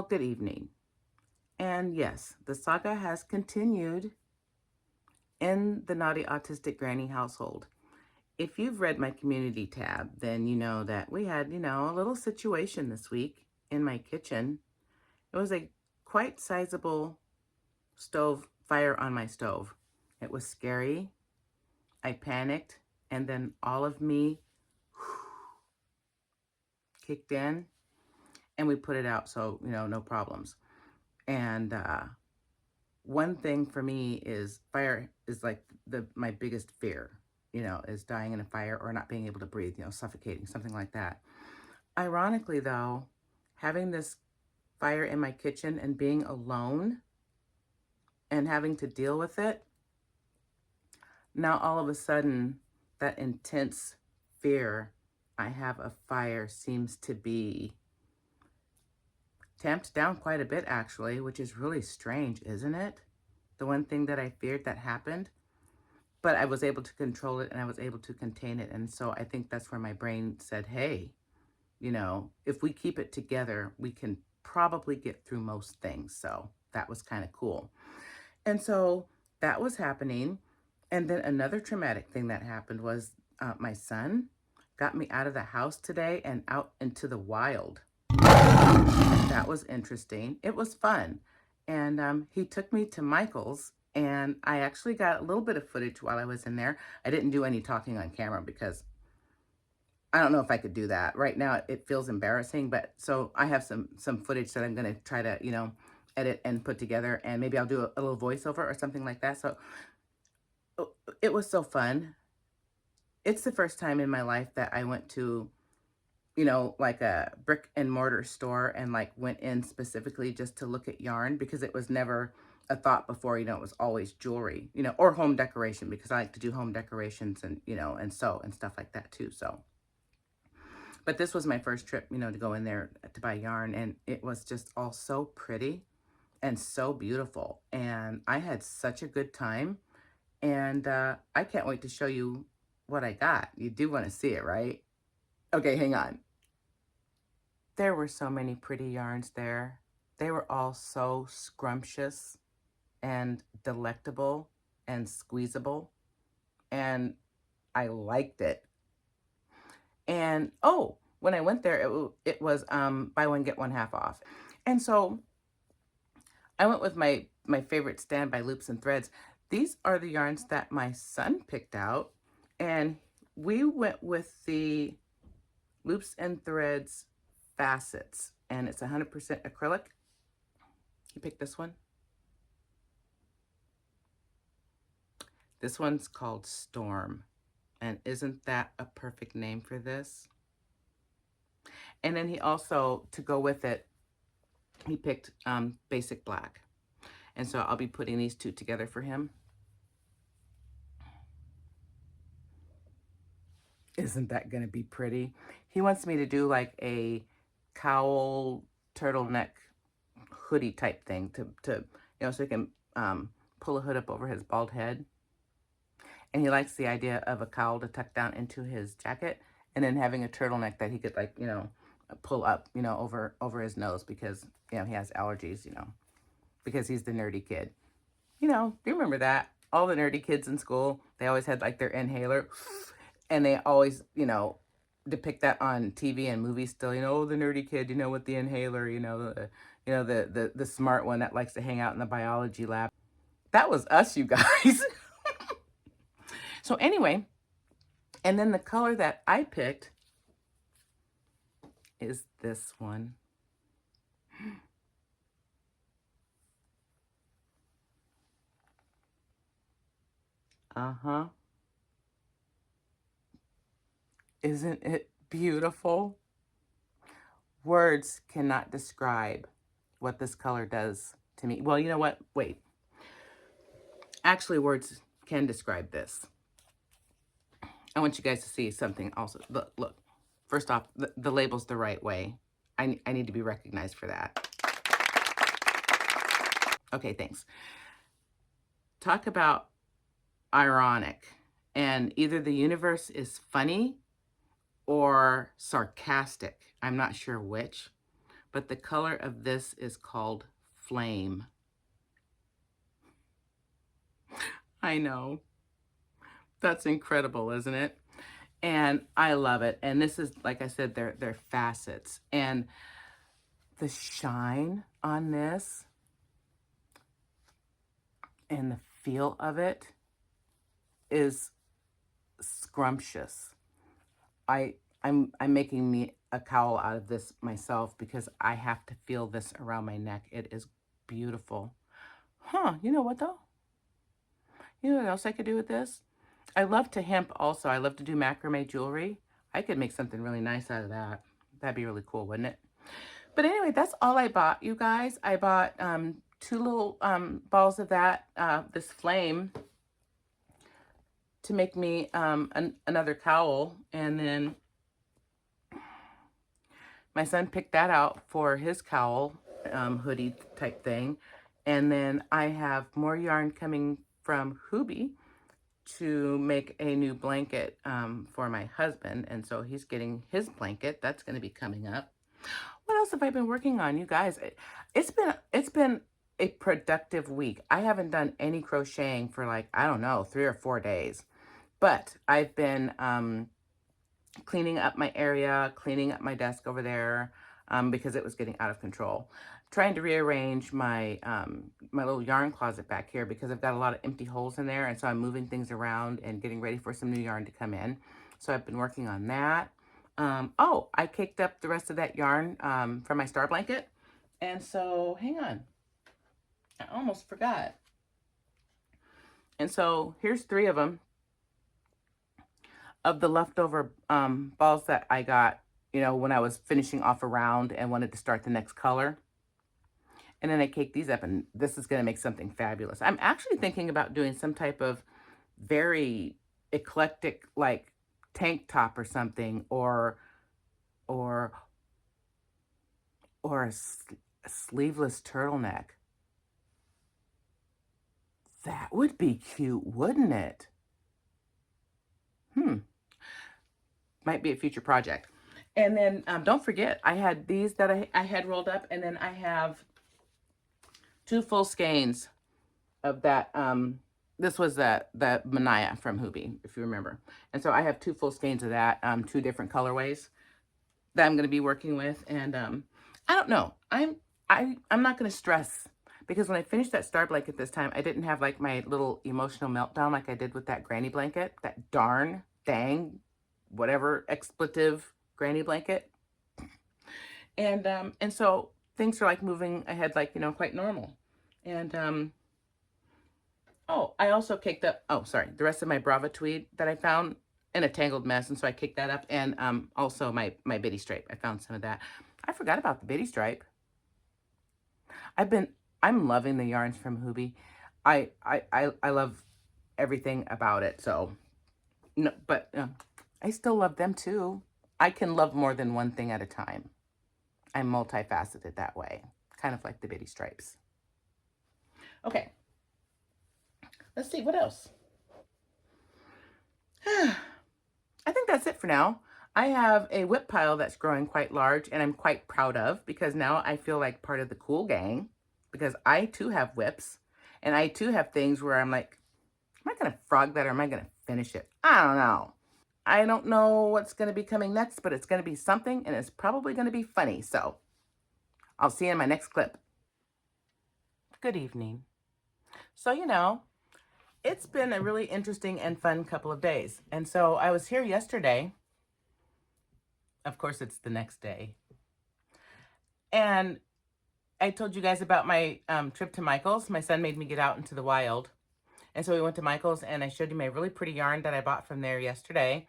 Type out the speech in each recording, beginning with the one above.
Well, good evening. And yes, the saga has continued in the naughty autistic granny household. If you've read my community tab, then you know that we had, a little situation this week in my kitchen. It was a quite sizable stove fire on my stove. It was scary. I panicked, and then all of me kicked in, and we put it out, so, no problems. And one thing for me is fire is like my biggest fear, is dying in a fire or not being able to breathe, suffocating, something like that. Ironically, though, having this fire in my kitchen and being alone and having to deal with it, now all of a sudden, that intense fear I have of fire seems to be tamped down quite a bit, actually, which is really strange, isn't it? The one thing that I feared that happened, but I was able to control it and I was able to contain it. And so I think that's where my brain said, hey, if we keep it together, we can probably get through most things. So that was kind of cool. And so that was happening. And then another traumatic thing that happened was my son got me out of the house today and out into the wild. That was interesting. It was fun. And he took me to Michael's, and I actually got a little bit of footage while I was in there. I didn't do any talking on camera because I don't know if I could do that. Right now it feels embarrassing, but so I have some footage that I'm going to try to, edit and put together, and maybe I'll do a little voiceover or something like that. So it was so fun. It's the first time in my life that I went to, like a brick and mortar store and like went in specifically just to look at yarn, because it was never a thought before. It was always jewelry, or home decoration, because I like to do home decorations and, and sew and stuff like that too. So, but this was my first trip, to go in there to buy yarn, and it was just all so pretty and so beautiful. And I had such a good time, and I can't wait to show you what I got. You do want to see it, right? Okay, hang on. There were so many pretty yarns there. They were all so scrumptious and delectable and squeezable, and I liked it. And oh, when I went there, it was buy one get one half off. And so I went with my favorite stand by Loops and Threads. These are the yarns that my son picked out, and we went with the Loops and Threads facets, and it's 100% acrylic. You picked this one. This one's called Storm, and isn't that a perfect name for this? And then he also, to go with it, he picked Basic Black. And so I'll be putting these two together for him. Isn't that going to be pretty? He wants me to do like a cowl turtleneck hoodie type thing to so he can pull a hood up over his bald head. And he likes the idea of a cowl to tuck down into his jacket, and then having a turtleneck that he could like, pull up, over his nose, because, he has allergies, because he's the nerdy kid. Do you remember that? All the nerdy kids in school, they always had like their inhaler, and they always, depict that on TV and movies still, the nerdy kid, with the inhaler, the smart one that likes to hang out in the biology lab. That was us, you guys. So anyway, and then the color that I picked is this one. Uh-huh. Isn't it beautiful? Words cannot describe what this color does to me. Well, you know what? Wait. Actually, words can describe this. I want you guys to see something also. Look. First off, the label's the right way. I need to be recognized for that. Okay, thanks. Talk about ironic. And either the universe is funny or sarcastic. I'm not sure which. but the color of this is called Flame. I know. That's incredible, isn't it? And I love it. And this is, like I said, they're facets. And the shine on this and the feel of it is scrumptious. I'm making me a cowl out of this myself because I have to feel this around my neck. It is beautiful. Huh, you know what though? You know what else I could do with this? I love to hemp also. I love to do macrame jewelry. I could make something really nice out of that. That'd be really cool, wouldn't it? But anyway, that's all I bought, you guys. I bought 2 little balls of that, this flame, to make me another cowl. And then my son picked that out for his cowl hoodie type thing. And then I have more yarn coming from Hobbii to make a new blanket for my husband. And so he's getting his blanket. That's going to be coming up. What else have I been working on, you guys? It's been a productive week. I haven't done any crocheting for like, I don't know, 3 or 4 days. But I've been cleaning up my area, cleaning up my desk over there because it was getting out of control. Trying to rearrange my my little yarn closet back here because I've got a lot of empty holes in there, and so I'm moving things around and getting ready for some new yarn to come in. So I've been working on that. Oh, I caked up the rest of that yarn from my star blanket, and so hang on, I almost forgot. And so here's 3 of them of the leftover balls that I got, you know, when I was finishing off a round and wanted to start the next color. And then I cake these up, and this is going to make something fabulous. I'm actually thinking about doing some type of very eclectic, like tank top or something, or a sleeveless turtleneck. That would be cute, wouldn't it? Might be a future project. And then don't forget, I had these that I had rolled up, and then I have 2 full skeins of that. This was the Manaya from Hobbii, if you remember. And so I have 2 full skeins of that, 2 different colorways that I'm going to be working with. And I don't know. I'm not going to stress, because when I finished that star blanket this time, I didn't have like my little emotional meltdown like I did with that granny blanket, that darn dang whatever expletive granny blanket. And so things are like moving ahead, like, you know, quite normal. And oh, I also caked up, oh, sorry, the rest of my Brava tweed that I found in a tangled mess. And so I caked that up. And also my bitty stripe. I found some of that. I forgot about the bitty stripe. I'm loving the yarns from Hobbii. I love everything about it. So, no, but I still love them too. I can love more than one thing at a time. I'm multifaceted that way, kind of like the bitty stripes. Okay, let's see, what else? I think that's it for now. I have a whip pile that's growing quite large, and I'm quite proud of, because now I feel like part of the cool gang, because I too have whips, and I too have things where I'm like, am I going to frog that, or am I going to finish it? I don't know. I don't know what's going to be coming next, but it's going to be something, and it's probably going to be funny. So I'll see you in my next clip. Good evening. So, you know, it's been a really interesting and fun couple of days. And so I was here yesterday. Of course, it's the next day. And I told you guys about my trip to Michael's. My son made me get out into the wild. And so we went to Michael's, and I showed you my really pretty yarn that I bought from there yesterday,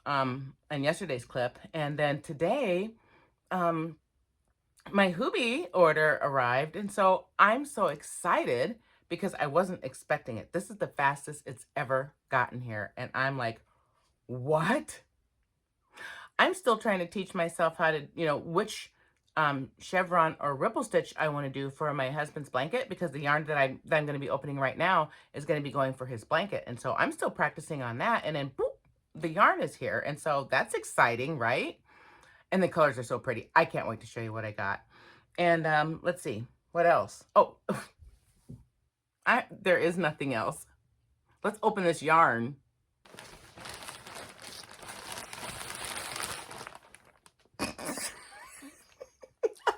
in yesterday's clip. And then today, my Hobbii order arrived. And so I'm so excited because I wasn't expecting it. This is the fastest it's ever gotten here. And I'm like, what? I'm still trying to teach myself how to, you know, which chevron or ripple stitch I want to do for my husband's blanket, because the yarn that I'm going to be opening right now is going to be going for his blanket. And so I'm still practicing on that. And then boop, the yarn is here. And so that's exciting, right? And the colors are so pretty. I can't wait to show you what I got. And let's see, what else? Oh, there is nothing else. Let's open this yarn.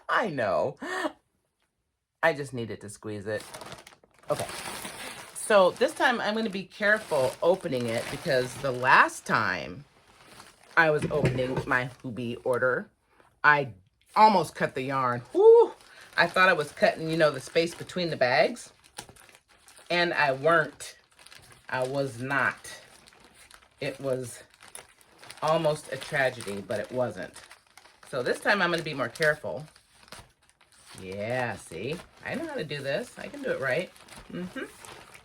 I know. I just needed to squeeze it. Okay. So this time I'm going to be careful opening it because the last time I was opening my Hobbii order, I almost cut the yarn. Whew! I thought I was cutting, you know, the space between the bags. And I weren't. I was not. It was almost a tragedy, but it wasn't. So this time I'm going to be more careful. Yeah, see? I know how to do this. I can do it right. Mm-hmm.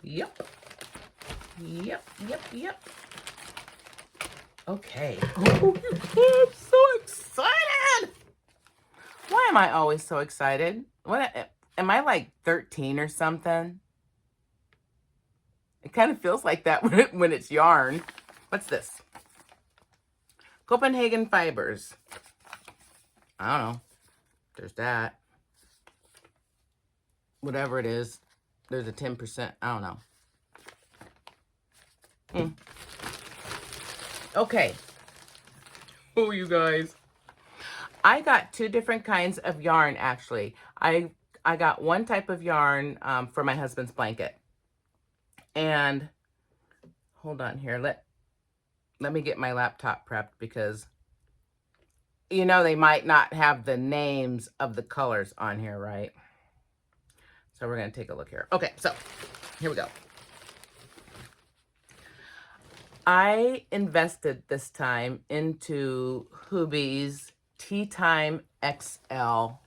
Yep. Yep, yep, yep. Okay. Oh, I'm so excited! Why am I always so excited? What am I like 13 or something? It kind of feels like that when it's yarn. What's this? Copenhagen fibers. I don't know. There's that. Whatever it is, there's a 10%. I don't know. Okay. Oh, you guys. I got two different kinds of yarn, actually. I got one type of yarn for my husband's blanket. And hold on here. Let me get my laptop prepped because, you know, they might not have the names of the colors on here, right? So we're going to take a look here. Okay, so here we go. I invested this time into Hobbie's Tea Time XL. Oh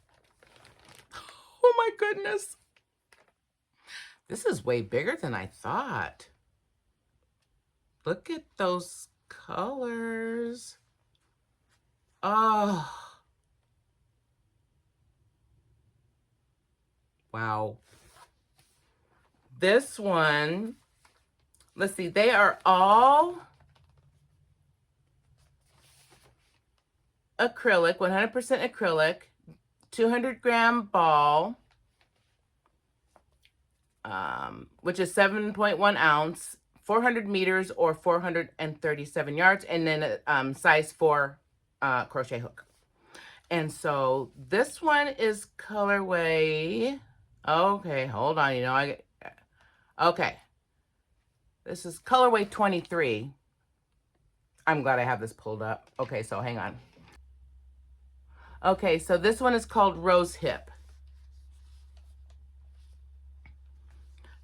my goodness. This is way bigger than I thought. Look at those colors. Oh. Wow. This one, let's see, they are all acrylic, 100% acrylic, 200-gram ball, which is 7.1 ounce, 400 meters or 437 yards, and then a size 4 crochet hook. And so this one is colorway. Okay, hold on. You know, okay. This is colorway 23. I'm glad I have this pulled up. Okay, so hang on. Okay, so this one is called Rose Hip.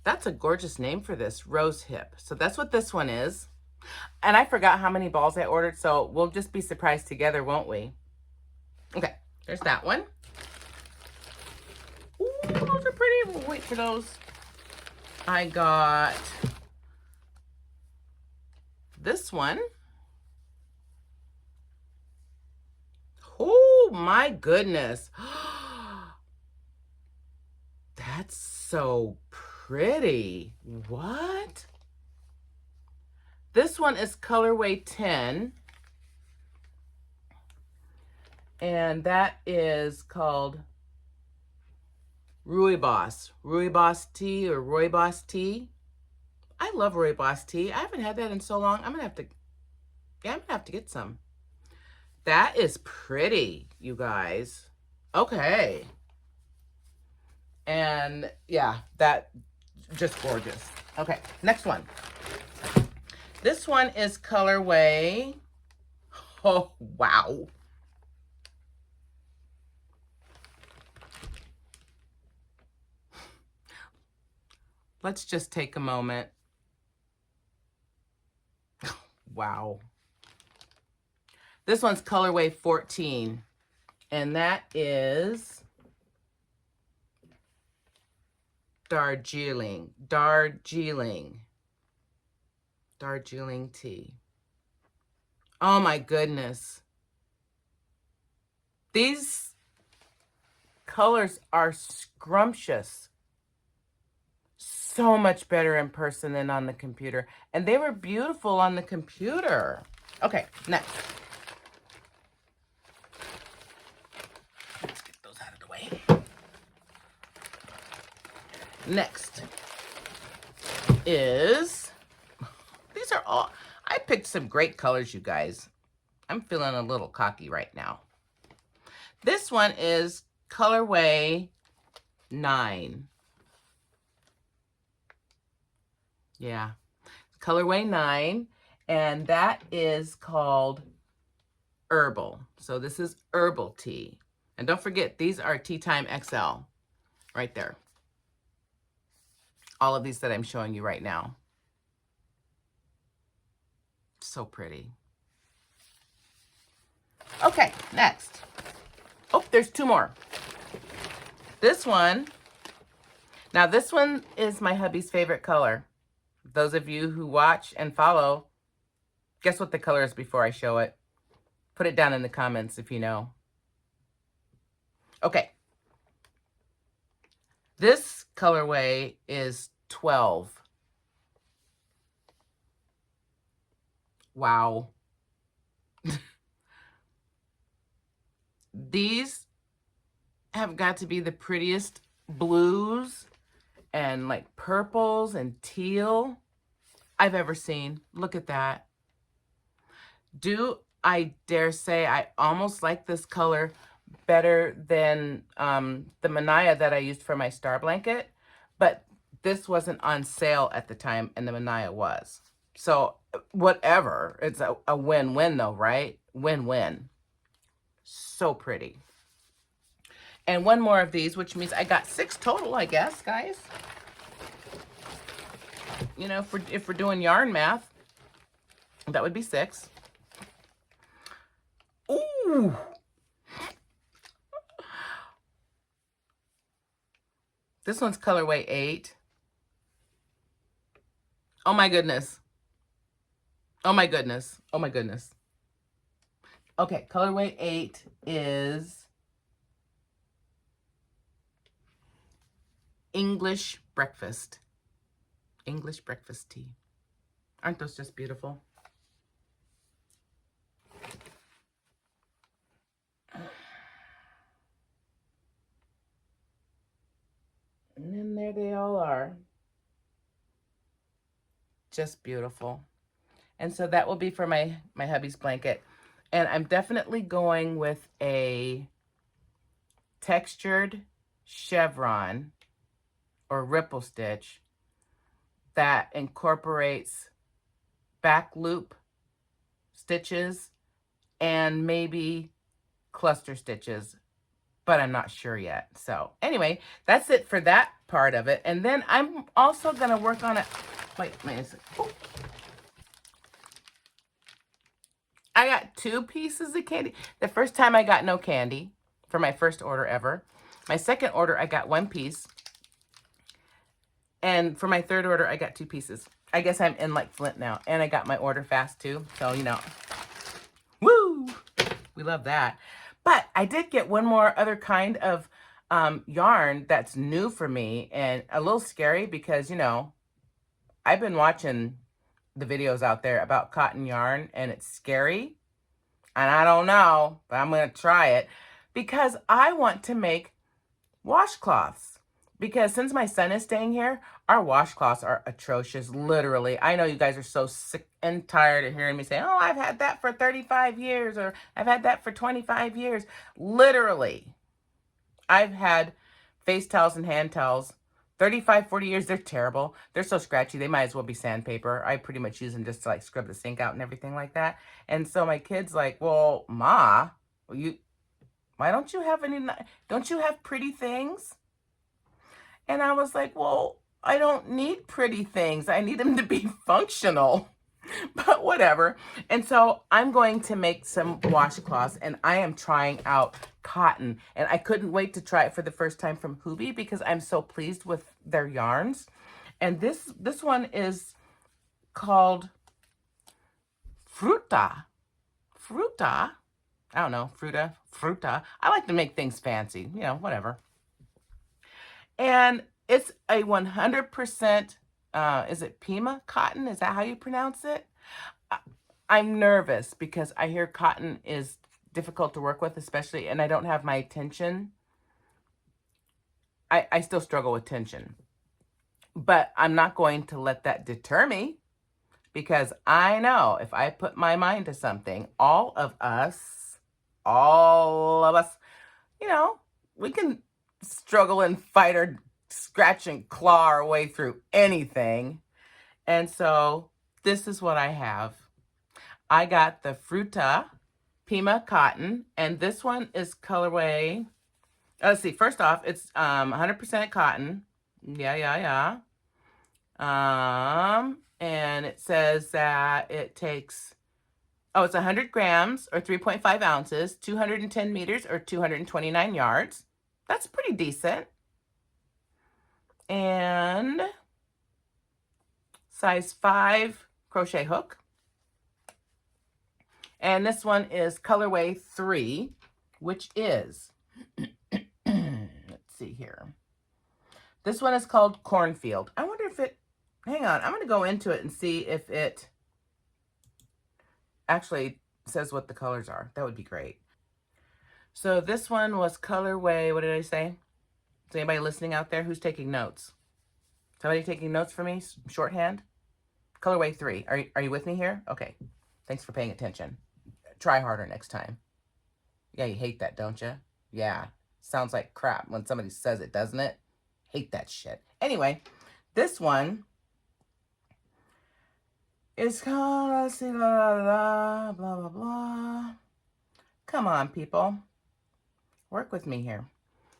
That's a gorgeous name for this, Rose Hip. So that's what this one is. And I forgot how many balls I ordered, so we'll just be surprised together, won't we? Okay, there's that one. Ooh, those are pretty. We'll wait for those. I got this one. Oh my goodness. That's so pretty. What? This one is colorway 10. And that is called Rooibos. Rooibos tea or Rooibos tea. I love Rooibos tea. I haven't had that in so long. I'm gonna have to get some. That is pretty, you guys. Okay. And yeah, that just gorgeous. Okay, next one. This one is colorway. Oh, wow. Let's just take a moment. Wow. This one's colorway 14, and that is Darjeeling tea. Oh my goodness. These colors are scrumptious. So much better in person than on the computer. And they were beautiful on the computer. Okay, next. Let's get those out of the way. Next is, these are all, I picked some great colors, you guys. I'm feeling a little cocky right now. This one is colorway 9. Yeah, colorway 9, and that is called Herbal. So this is Herbal Tea. And don't forget, these are Tea Time XL right there. All of these that I'm showing you right now. So pretty. Okay, next. Oh, there's 2 more. This one, now this one is my hubby's favorite color. Those of you who watch and follow, guess what the color is before I show it? Put it down in the comments if you know. Okay. This colorway is 12. Wow. These have got to be the prettiest blues and like purples and teal I've ever seen. Look at that. Do I dare say I almost like this color better than the Manaya that I used for my star blanket, but this wasn't on sale at the time and the Manaya was. So whatever, it's a win-win though, right? Win-win. So pretty. And 1 more of these, which means I got 6 total, I guess, guys. You know, if we're doing yarn math, that would be 6. Ooh. This one's colorway 8. Oh my goodness. Oh my goodness. Oh my goodness. Okay, colorway 8 is English breakfast. English breakfast tea. Aren't those just beautiful? And then there they all are. Just beautiful. And so that will be for my hubby's blanket. And I'm definitely going with a textured chevron or ripple stitch that incorporates back loop stitches and maybe cluster stitches, but I'm not sure yet. So anyway, that's it for that part of it. And then I'm also going to work on it. Wait a minute. Oh. I got 2 pieces of candy. The first time I got no candy for my first order ever. My second order, I got 1 piece. And for my third order, I got 2 pieces. I guess I'm in like Flint now. And I got my order fast too. So, you know, woo! We love that. But I did get 1 more other kind of yarn that's new for me and a little scary because, you know, I've been watching the videos out there about cotton yarn and it's scary. And I don't know, but I'm going to try it because I want to make washcloths. Because since my son is staying here, our washcloths are atrocious, literally. I know you guys are so sick and tired of hearing me say, oh, I've had that for 35 years or I've had that for 25 years. Literally, I've had face towels and hand towels 35, 40 years. They're terrible. They're so scratchy. They might as well be sandpaper. I pretty much use them just to like scrub the sink out and everything like that. And so my kid's like, well, Ma, why don't you have don't you have pretty things? And I was like, well, I don't need pretty things. I need them to be functional. But whatever. And so I'm going to make some washcloths and I am trying out cotton. And I couldn't wait to try it for the first time from Hobbii because I'm so pleased with their yarns. And this one is called Fruta. Fruta? I don't know. Fruta. I like to make things fancy. You know, whatever. And it's a 100%, is it Pima cotton? Is that how you pronounce it? I'm nervous because I hear cotton is difficult to work with, especially, and I don't have my tension. I still struggle with tension. But I'm not going to let that deter me, because I know if I put my mind to something, all of us, you know, we can struggle and fight or scratch and claw our way through anything. And so this is what I have. I got the Fruta Pima Cotton, and this one is colorway. Let's see. First off, it's 100% cotton. Yeah. And it says that it takes, oh, it's 100 grams or 3.5 ounces, 210 meters or 229 yards. That's pretty decent. And size 5 crochet hook. And this one is colorway 3, which is, let's see here. This one is called Cornfield. I wonder if it, hang on, I'm going to go into it and see if it actually says what the colors are. That would be great. So this one was colorway, what did I say? Is anybody listening out there who's taking notes? Somebody taking notes for me? Shorthand? Colorway 3. Are you with me here? Okay. Thanks for paying attention. Try harder next time. Yeah, you hate that, don't you? Yeah. Sounds like crap when somebody says it, doesn't it? Hate that shit. Anyway, this one is called, let's see, blah, blah, blah. Come on, people. Work with me here.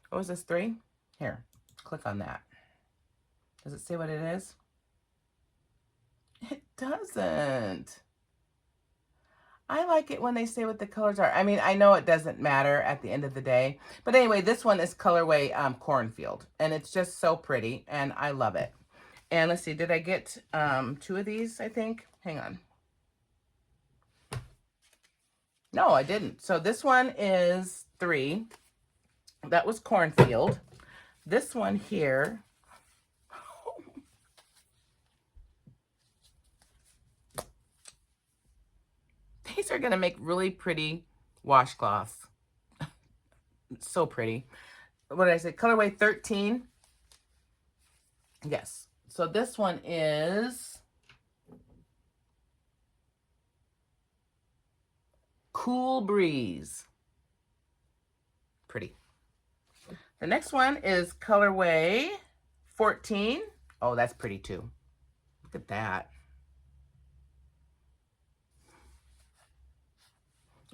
What was this, 3? Here, click on that. Does it say what it is? It doesn't. I like it when they say what the colors are. I mean, I know it doesn't matter at the end of the day. But anyway, this one is colorway Cornfield. And it's just so pretty. And I love it. And let's see, did I get 2 of these, I think? Hang on. No, I didn't. So this one is 3. That was Cornfield. This one here. These are going to make really pretty washcloths. So pretty. What did I say? Colorway 13. Yes. So this one is Cool Breeze. Pretty. The next one is colorway 14. Oh, that's pretty too. Look at that.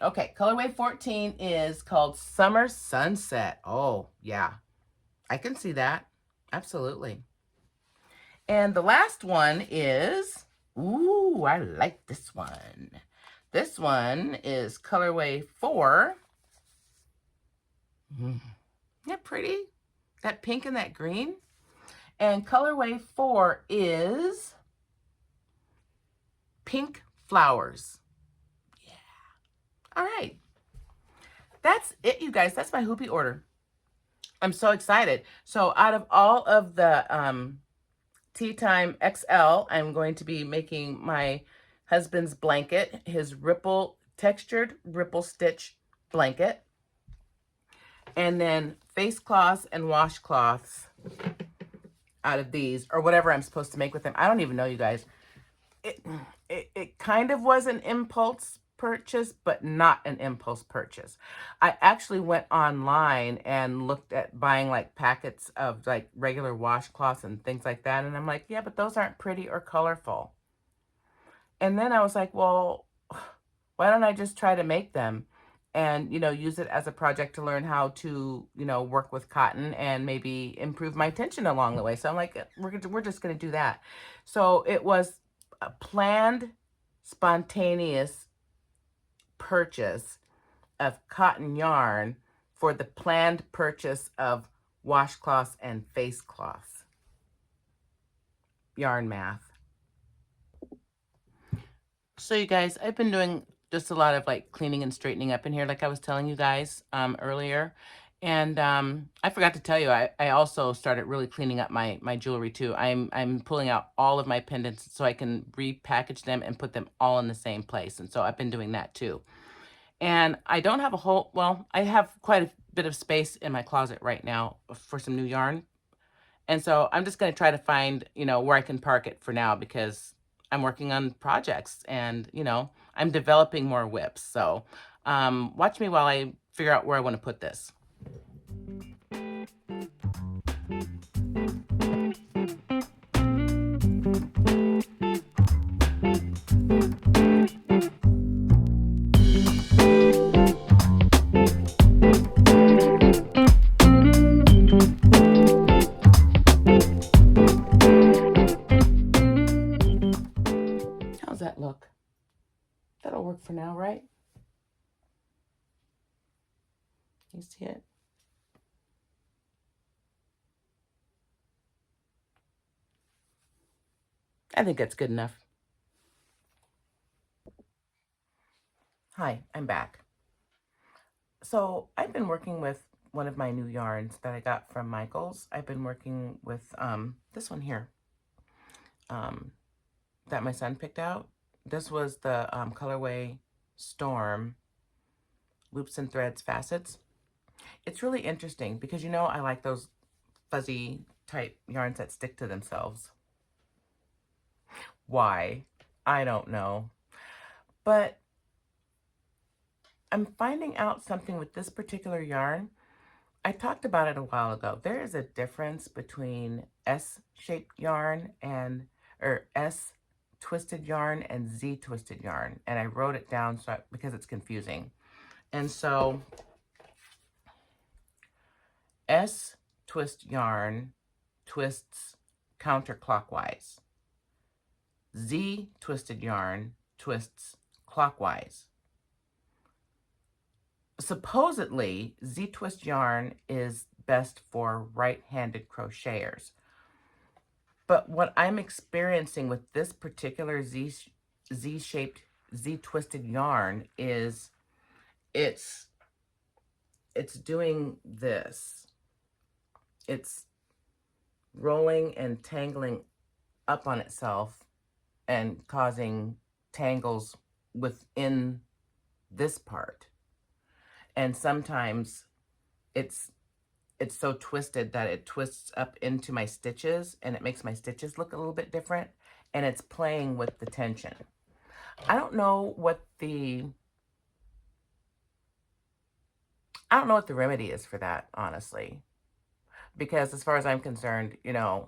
Okay, colorway 14 is called Summer Sunset. Oh, yeah. I can see that. Absolutely. And the last one is, ooh, I like this one. This one is colorway 4. Isn't that pretty? That pink and that green. And colorway 4 is Pink Flowers. Yeah. All right. That's it, you guys. That's my Hobbii order. I'm so excited. So out of all of the Tea Time XL, I'm going to be making my husband's blanket, his textured ripple stitch blanket. And then face cloths and washcloths out of these, or whatever I'm supposed to make with them. I don't even know, you guys. It kind of was an impulse purchase, but not an impulse purchase. I actually went online and looked at buying like packets of like regular washcloths and things like that. And I'm like, yeah, but those aren't pretty or colorful. And then I was like, well, why don't I just try to make them and, you know, use it as a project to learn how to, you know, work with cotton and maybe improve my tension along the way. So I'm like, we're just going to do that. So it was a planned, spontaneous purchase of cotton yarn for the planned purchase of washcloths and face cloths. Yarn math. So you guys, I've been doing just a lot of like cleaning and straightening up in here, like I was telling you guys earlier. And I forgot to tell you, I also started really cleaning up my jewelry too. I'm pulling out all of my pendants so I can repackage them and put them all in the same place. And so I've been doing that too. And I don't have a whole, well, I have quite a bit of space in my closet right now for some new yarn. And so I'm just going to try to find, where I can park it for now because I'm working on projects and, I'm developing more whips. So watch me while I figure out where I want to put this. How's that look? That'll work for now, right? You see it? I think that's good enough. Hi, I'm back. So I've been working with one of my new yarns that I got from Michael's. I've been working with this one here that my son picked out. This was the colorway Storm Loops and Threads Facets. It's really interesting because I like those fuzzy type yarns that stick to themselves. Why? I don't know. But I'm finding out something with this particular yarn. I talked about it a while ago. There is a difference between S-shaped yarn or S twisted yarn and Z twisted yarn. And I wrote it down because it's confusing. And so S twist yarn twists counterclockwise. Z twisted yarn twists clockwise. Supposedly, Z-twist yarn is best for right-handed crocheters. But what I'm experiencing with this particular Z-shaped, Z-twisted yarn is it's doing this. It's rolling and tangling up on itself and causing tangles within this part. And sometimes it's so twisted that it twists up into my stitches and it makes my stitches look a little bit different, and it's playing with the tension. I don't know what the remedy is for that, honestly. Because as far as I'm concerned,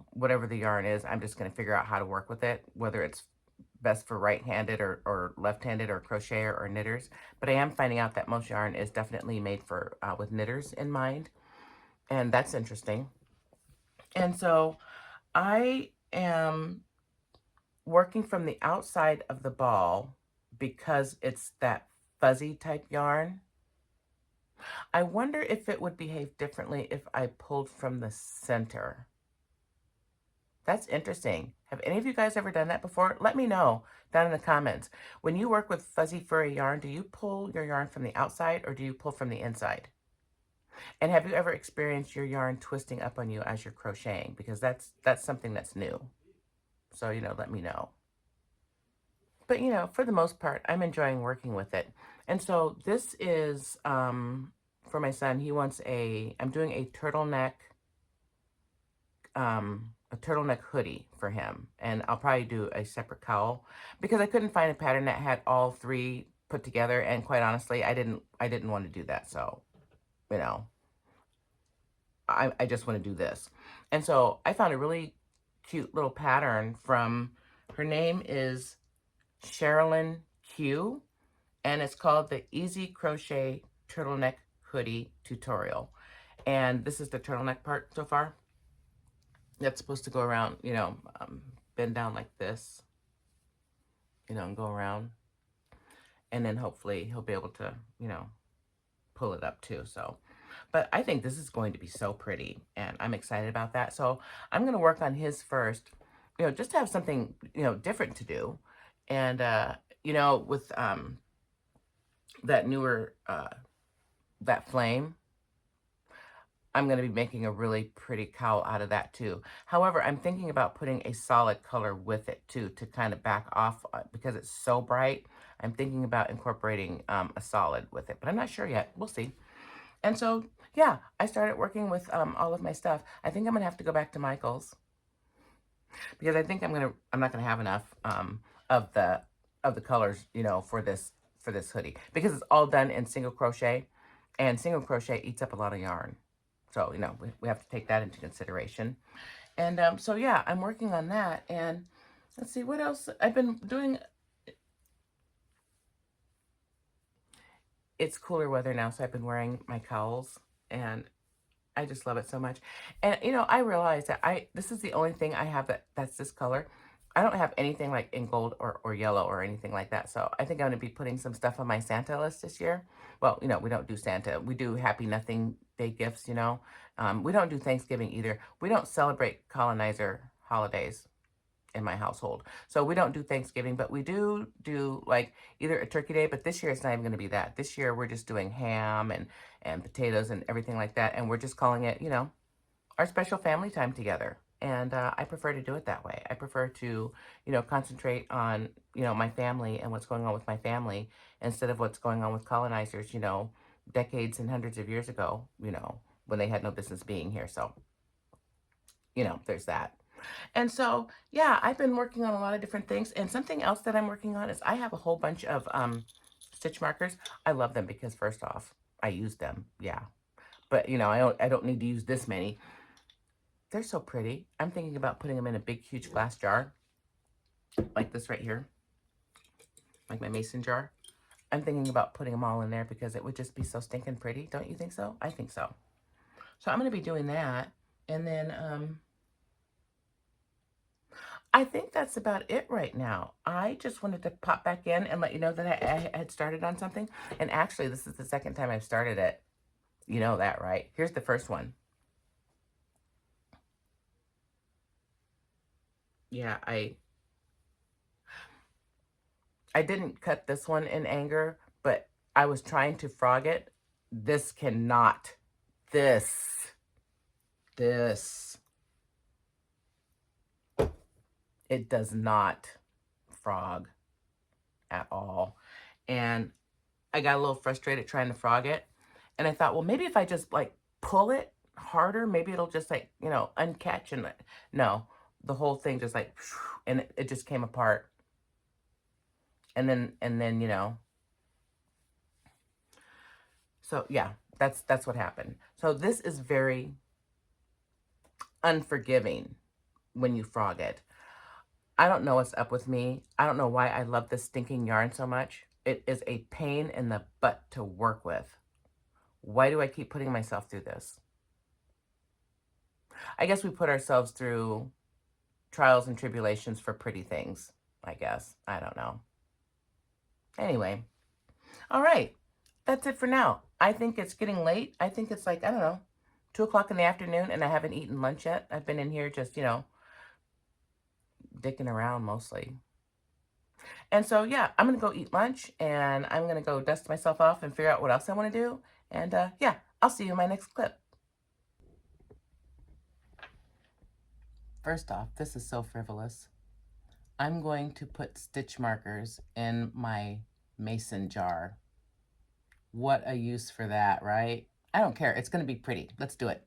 whatever the yarn is, I'm just going to figure out how to work with it, whether it's best for right-handed or left-handed or crocheter or knitters. But I am finding out that most yarn is definitely made for with knitters in mind. And that's interesting. And so I am working from the outside of the ball because it's that fuzzy type yarn. I wonder if it would behave differently if I pulled from the center. That's interesting. Have any of you guys ever done that before? Let me know down in the comments. When you work with fuzzy furry yarn, do you pull your yarn from the outside or do you pull from the inside? And have you ever experienced your yarn twisting up on you as you're crocheting? Because that's something that's new. So, let me know. But, for the most part, I'm enjoying working with it. And so this is, for my son, he wants I'm doing a turtleneck hoodie for him. And I'll probably do a separate cowl because I couldn't find a pattern that had all three put together. And quite honestly, I didn't want to do that. So, I just want to do this. And so I found a really cute little pattern from, her name is Sherilyn Q, and it's called the Easy Crochet Turtleneck Hoodie Tutorial. And this is the turtleneck part so far. That's supposed to go around, bend down like this, and go around. And then hopefully he'll be able to, pull it up too. So, but I think this is going to be so pretty and I'm excited about that. So I'm going to work on his first, just to have something, different to do. And, with that newer, that flame, I'm going to be making a really pretty cowl out of that too. However, I'm thinking about putting a solid color with it too to kind of back off because it's so bright. I'm thinking about incorporating a solid with it, but I'm not sure yet. We'll see. And so, yeah, I started working with all of my stuff. I think I'm gonna have to go back to Michael's because I think I'm not gonna have enough of the colors, you know, for this hoodie because it's all done in single crochet, and single crochet eats up a lot of yarn. So, you know, we have to take that into consideration. And so yeah, I'm working on that. And let's see what else I've been doing. It's cooler weather now, so I've been wearing my cowls, and I just love it so much. And you know, I realize that this is the only thing I have that's this color. I don't have anything like in gold or yellow or anything like that. So I think I'm gonna be putting some stuff on my Santa list this year. Well, you know, we don't do Santa. We do Happy Nothing Day gifts, you know. We don't do Thanksgiving either. We don't celebrate colonizer holidays in my household. So we don't do Thanksgiving, but we do like either a turkey day, but this year it's not even going to be that. This year we're just doing ham and potatoes and everything like that. And we're just calling it, you know, our special family time together. And I prefer to do it that way. I prefer to, you know, concentrate on, you know, my family and what's going on with my family instead of what's going on with colonizers, you know, decades and hundreds of years ago, you know, when they had no business being here. So, you know, there's that. And so, yeah, I've been working on a lot of different things. And something else that I'm working on is I have a whole bunch of stitch markers. I love them because first off, I use them. Yeah. But, you know, I don't need to use this many. They're so pretty. I'm thinking about putting them in a big, huge glass jar like this right here, like my mason jar. I'm thinking about putting them all in there because it would just be so stinking pretty. Don't you think so? I think so. So I'm going to be doing that. And then, I think that's about it right now. I just wanted to pop back in and let you know that I had started on something. And actually, this is the second time I've started it. You know that, right? Here's the first one. Yeah, I didn't cut this one in anger, but I was trying to frog it. This cannot. This. This. It does not frog at all. And I got a little frustrated trying to frog it. And I thought, well, maybe if I just like pull it harder, maybe it'll just like, you know, uncatch. And no, the whole thing just like, and it just came apart. And then, you know, so yeah, that's what happened. So this is very unforgiving when you frog it. I don't know what's up with me. I don't know why I love this stinking yarn so much. It is a pain in the butt to work with. Why do I keep putting myself through this? I guess we put ourselves through trials and tribulations for pretty things, I guess. I don't know. Anyway, all right. That's it for now. I think it's getting late. I think it's like, I don't know, 2 o'clock in the afternoon, and I haven't eaten lunch yet. I've been in here just, you know, dicking around mostly. And so, yeah, I'm going to go eat lunch, and I'm going to go dust myself off and figure out what else I want to do. And, yeah, I'll see you in my next clip. First off, this is so frivolous. I'm going to put stitch markers in my mason jar. What a use for that, right? I don't care. It's going to be pretty. Let's do it.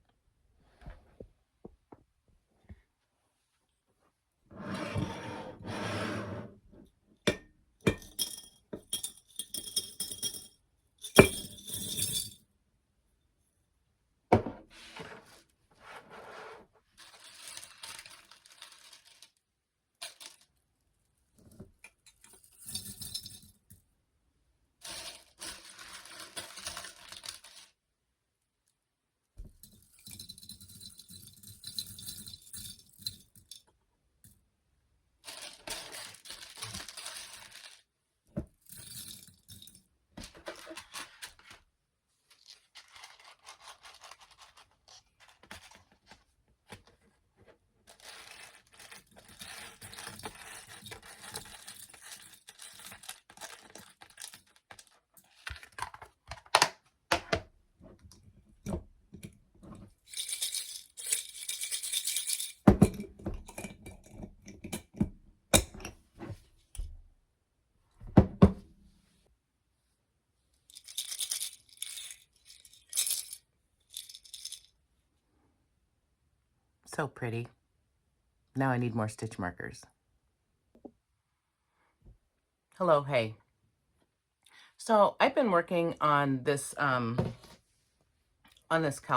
So pretty. Now I need more stitch markers. Hello, hey. So I've been working on this cowl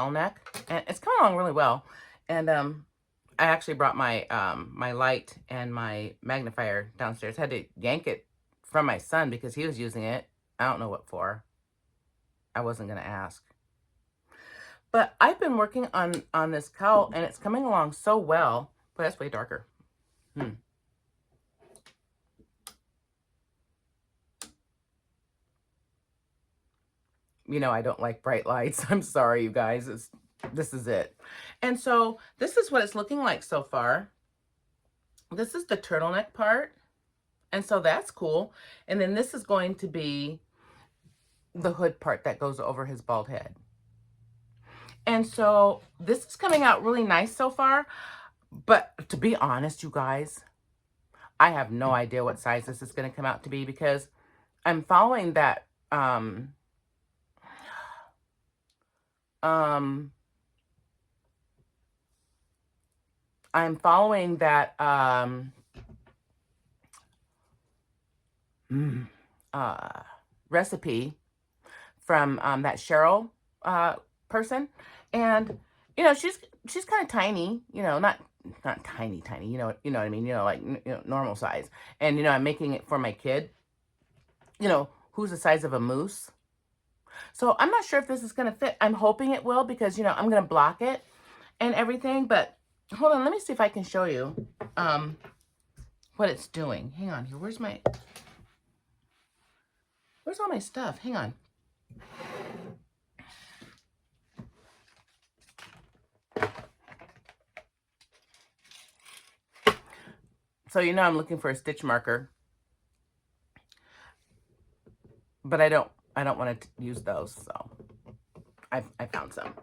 neck, and it's coming along really well. And I actually brought my my light and my magnifier downstairs. I had to yank it from my son because he was using it. I don't know what for. I wasn't gonna ask. But I've been working on this cowl, and it's coming along so well. But that's way darker. You know, I don't like bright lights. I'm sorry, you guys. This is it. And so this is what it's looking like so far. This is the turtleneck part. And so that's cool. And then this is going to be the hood part that goes over his bald head. And so this is coming out really nice so far. But to be honest, you guys, I have no idea what size this is going to come out to be because I'm following that recipe from that Cheryl person, and you know she's kind of tiny, you know, not tiny, you know what I mean, you know, like normal size, and you know I'm making it for my kid, you know, who's the size of a moose. So I'm not sure if this is gonna fit. I'm hoping it will because you know I'm gonna block it and everything, but hold on, let me see if I can show you what it's doing. Hang on here. Where's all my stuff? Hang on. So you know I'm looking for a stitch marker, but I don't want to use those, so I found some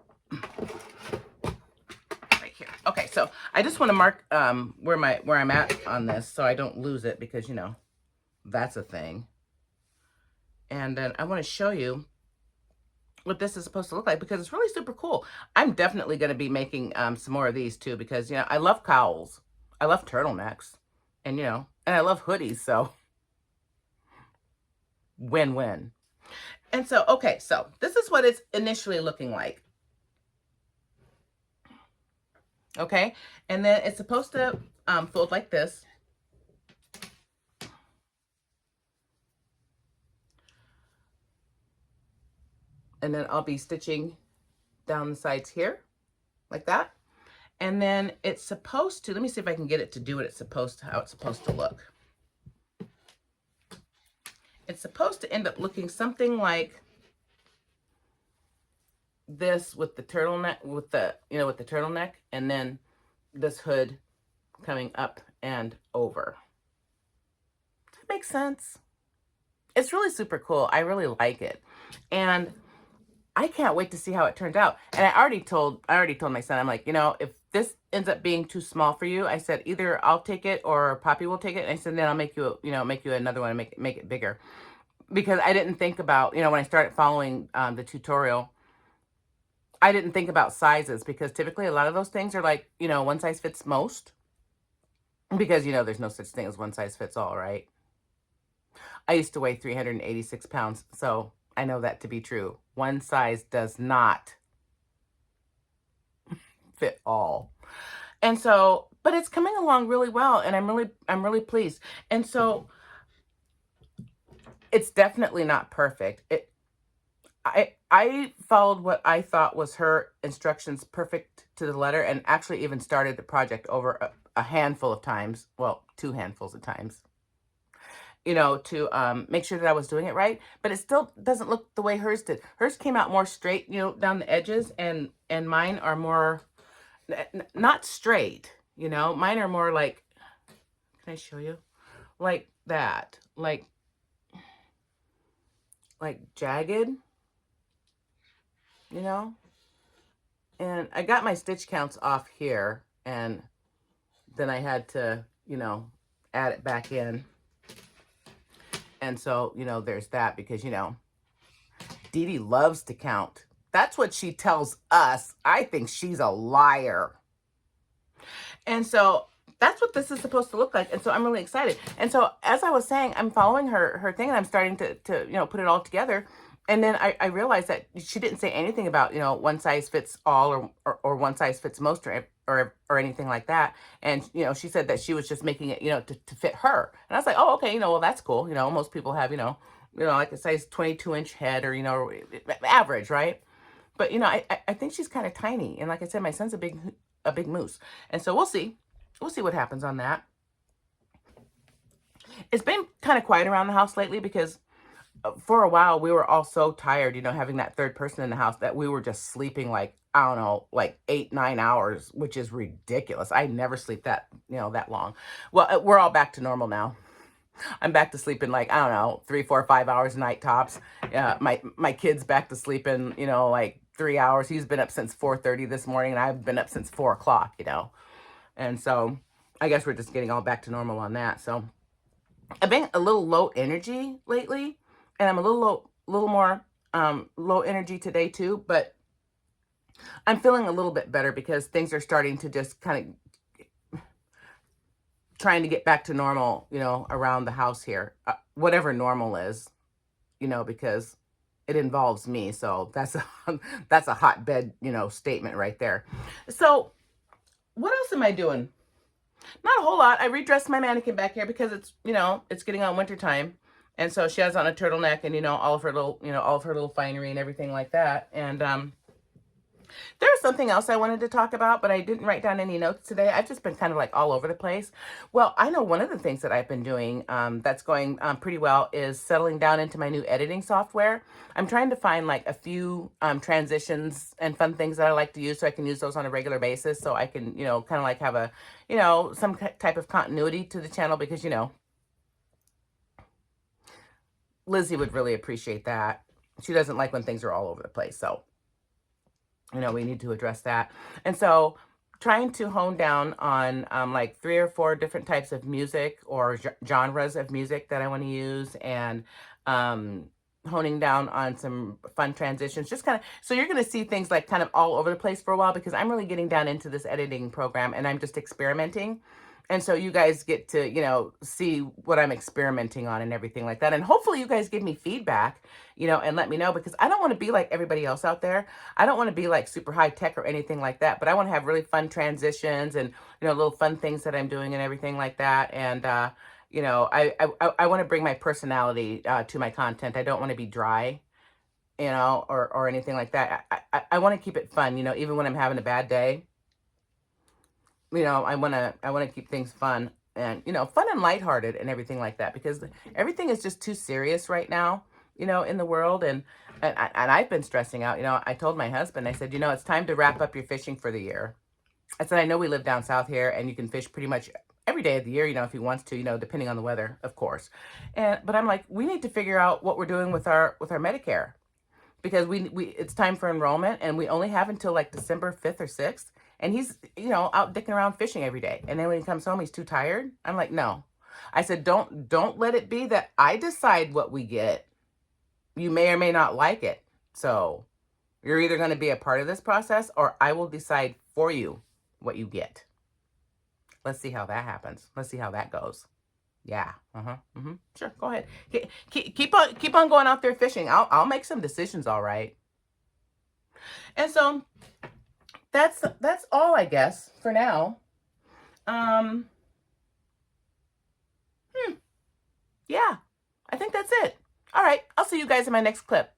right here. Okay, so I just want to mark where I'm at on this so I don't lose it because you know that's a thing. And then I want to show you what this is supposed to look like because it's really super cool. I'm definitely going to be making some more of these too because you know I love cowls, I love turtlenecks, and you know, and I love hoodies, so win-win. And so, okay, so this is what it's initially looking like. Okay, and then it's supposed to fold like this. And then I'll be stitching down the sides here, like that. And then it's supposed to, let me see if I can get it to do what it's supposed to, how it's supposed to look. It's supposed to end up looking something like this with the turtleneck, with the turtleneck, and then this hood coming up and over. Does that make sense? It's really super cool. I really like it. And I can't wait to see how it turned out. And I already told my son, I'm like, you know, if this ends up being too small for you, I said, either I'll take it or Poppy will take it. And I said, then I'll make you, make you another one and make it bigger. Because I didn't think about, you know, when I started following the tutorial, I didn't think about sizes because typically a lot of those things are like, you know, one size fits most. Because, you know, there's no such thing as one size fits all, right? I used to weigh 386 pounds, so I know that to be true. One size does not fit all. And so, but it's coming along really well, and I'm really pleased. And so it's definitely not perfect. I followed what I thought was her instructions perfect to the letter, and actually even started the project over a handful of times. Well, 2 handfuls of times. You know, to make sure that I was doing it right, but it still doesn't look the way hers did. Hers came out more straight, you know, down the edges, and mine are more not straight, you know. Mine are more like, can I show you? Like that, like jagged, you know. And I got my stitch counts off here, and then I had to, you know, add it back in. And so, you know, there's that because, you know, Dee Dee loves to count. That's what she tells us. I think she's a liar. And so that's what this is supposed to look like. And so I'm really excited. And so as I was saying, I'm following her thing, and I'm starting to put it all together. And then I realized that she didn't say anything about, one size fits all, or one size fits most, or anything like that. And, she said that she was just making it, to fit her. And I was like, oh, okay, well, that's cool. Most people have, like a size 22-inch head, or, average, right? But, I think she's kind of tiny. And like I said, my son's a big moose. And so we'll see. We'll see what happens on that. It's been kind of quiet around the house lately because for a while we were all so tired, having that third person in the house, that we were just sleeping like, I don't know, like 8-9 hours, which is ridiculous. I never sleep that long. Well, we're all back to normal now. I'm back to sleeping like, I don't know, 3, 4, 5 hours a night tops. My kid's back to sleeping, like 3 hours. He's been up since 4:30 this morning, and I've been up since 4 o'clock, And so I guess we're just getting all back to normal on that. So I've been a little low energy lately, and I'm a little more low energy today too, but I'm feeling a little bit better because things are starting to just kind of trying to get back to normal, around the house here, whatever normal is, because it involves me. So that's that's a hotbed, statement right there. So what else am I doing? Not a whole lot. I redressed my mannequin back here because it's getting on winter time. And so she has on a turtleneck and, all of her little finery and everything like that. And there was something else I wanted to talk about, but I didn't write down any notes today. I've just been kind of like all over the place. Well, I know one of the things that I've been doing that's going pretty well is settling down into my new editing software. I'm trying to find like a few transitions and fun things that I like to use so I can use those on a regular basis, so I can, kind of like have a, some type of continuity to the channel, because, Lizzie would really appreciate that. She doesn't like when things are all over the place. So, we need to address that. And so trying to hone down on like 3 or 4 different types of music, or genres of music that I want to use, and honing down on some fun transitions, just kind of, so you're going to see things like kind of all over the place for a while, because I'm really getting down into this editing program and I'm just experimenting. And so you guys get to, see what I'm experimenting on and everything like that. And hopefully you guys give me feedback, and let me know, because I don't want to be like everybody else out there. I don't want to be like super high tech or anything like that, but I want to have really fun transitions and, little fun things that I'm doing and everything like that. And, I want to bring my personality to my content. I don't want to be dry, or anything like that. I want to keep it fun, even when I'm having a bad day. I want to keep things fun and, fun and lighthearted and everything like that, because everything is just too serious right now, in the world. And I've been stressing out. I told my husband, I said, it's time to wrap up your fishing for the year. I said, I know we live down south here and you can fish pretty much every day of the year, if he wants to, depending on the weather, of course. But I'm like, we need to figure out what we're doing with our Medicare, because we it's time for enrollment, and we only have until like December 5th or 6th. And he's, out dicking around fishing every day. And then when he comes home, he's too tired. I'm like, no. I said, don't let it be that I decide what we get. You may or may not like it. So you're either going to be a part of this process, or I will decide for you what you get. Let's see how that happens. Let's see how that goes. Yeah. Sure. Go ahead. Keep on going out there fishing. I'll make some decisions. All right. And so that's all, I guess, for now. Yeah, I think that's it. All right. I'll see you guys in my next clip.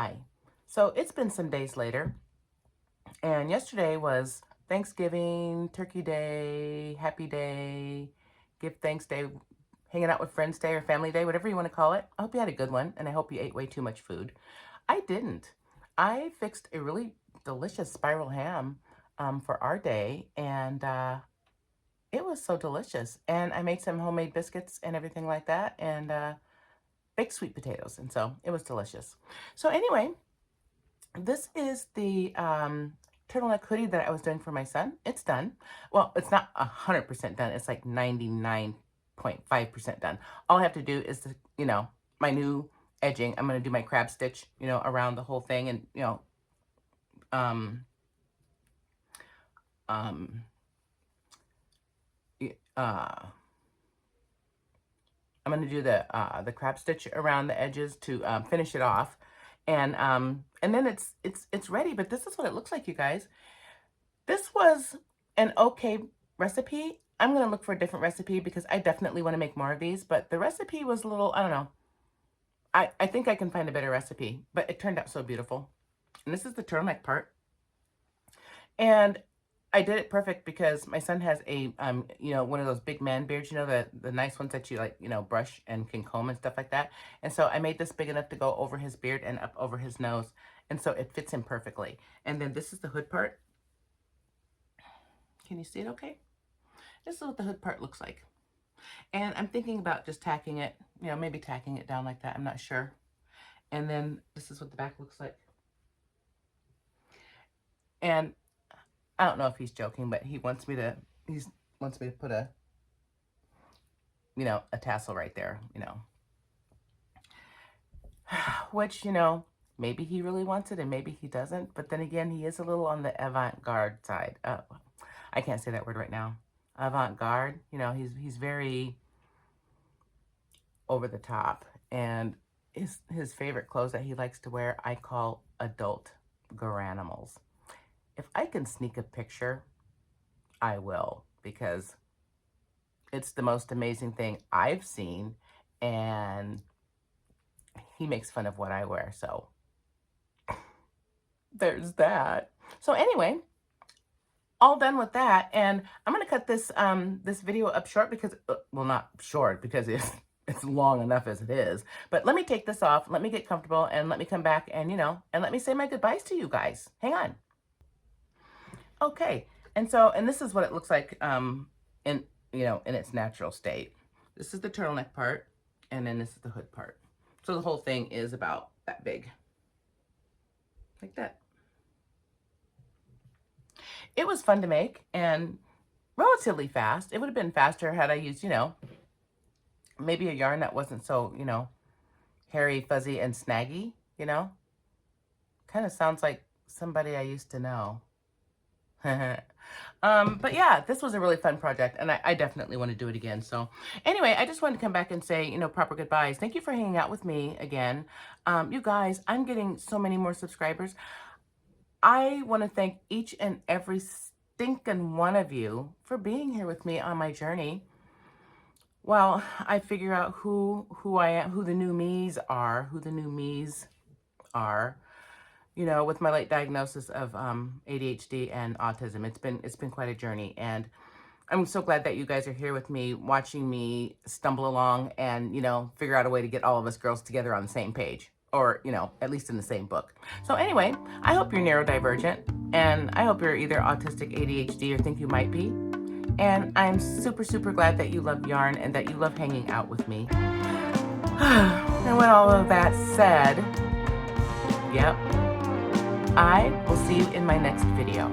Hi. So it's been some days later, and yesterday was Thanksgiving, Turkey Day, Happy Day, Give Thanks Day, hanging out with friends day or family day, whatever you want to call it. I hope you had a good one, and I hope you ate way too much food. I didn't. I fixed a really delicious spiral ham for our day, and it was so delicious. And I made some homemade biscuits and everything like that, and baked sweet potatoes, and so it was delicious. So anyway, this is the turtleneck hoodie that I was doing for my son. It's done. Well, it's not 100% done. It's like 99.5% done. All I have to do is, my new edging. I'm going to do my crab stitch, around the whole thing, and, um, um, I'm going to do the crab stitch around the edges to finish it off. And then it's ready, but this is what it looks like, you guys. This was an okay recipe. I'm going to look for a different recipe because I definitely want to make more of these, but the recipe was a little, I don't know. I think I can find a better recipe, but it turned out so beautiful. And this is the turtleneck part. And I did it perfect because my son has a, one of those big man beards, the nice ones that you brush and can comb and stuff like that. And so I made this big enough to go over his beard and up over his nose. And so it fits him perfectly. And then this is the hood part. Can you see it okay? This is what the hood part looks like. And I'm thinking about just tacking it, maybe tacking it down like that. I'm not sure. And then this is what the back looks like. And I don't know if he's joking, but he wants me to put a, a tassel right there, which, maybe he really wants it and maybe he doesn't. But then again, he is a little on the avant-garde side. I can't say that word right now. Avant-garde, he's very over the top. And his favorite clothes that he likes to wear, I call adult garanimals. If I can sneak a picture, I will, because it's the most amazing thing I've seen, and he makes fun of what I wear, so there's that. So anyway, all done with that, and I'm going to cut this this video up short because, well, not short because it's long enough as it is, but let me take this off, let me get comfortable, and let me come back and, and let me say my goodbyes to you guys. Hang on. Okay, and this is what it looks like in its natural state. This is the turtleneck part, and then this is the hood part. So the whole thing is about that big, like that. It was fun to make and relatively fast. It would have been faster had I used, maybe a yarn that wasn't so, hairy, fuzzy, and snaggy, Kind of sounds like somebody I used to know. But yeah, this was a really fun project, and I definitely want to do it again. So anyway, I just wanted to come back and say, proper goodbyes. Thank you for hanging out with me again. You guys, I'm getting so many more subscribers. I want to thank each and every stinking one of you for being here with me on my journey. Well, I figure out who I am, who the new me's are, with my late diagnosis of ADHD and autism. It's been quite a journey, and I'm so glad that you guys are here with me, watching me stumble along and, figure out a way to get all of us girls together on the same page, or, at least in the same book. So anyway, I hope you're neurodivergent, and I hope you're either autistic, ADHD, or think you might be. And I'm super, super glad that you love yarn and that you love hanging out with me. And with all of that said, yep, I will see you in my next video.